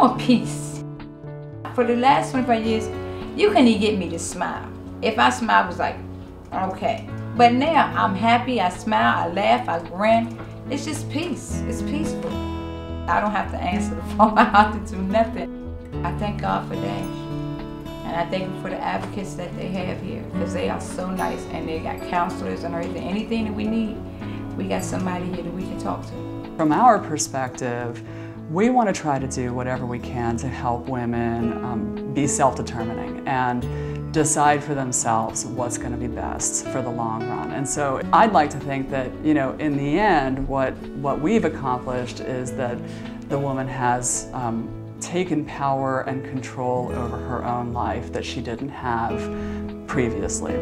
want peace. For the last 25 years, you couldn't get me to smile. If I smile, it was like, okay. But now I'm happy, I smile, I laugh, I grin. It's just peace. It's peaceful. I don't have to answer the phone. I don't have to do nothing. I thank God for Dash. And I thank him for the advocates that they have here, because they are so nice, and they got counselors and everything. Anything that we need, we got somebody here that we can talk to. From our perspective, we want to try to do whatever we can to help women be self-determining and decide for themselves what's going to be best for the long run. And so I'd like to think that, you know, in the end, what we've accomplished is that the woman has taken power and control over her own life that she didn't have previously.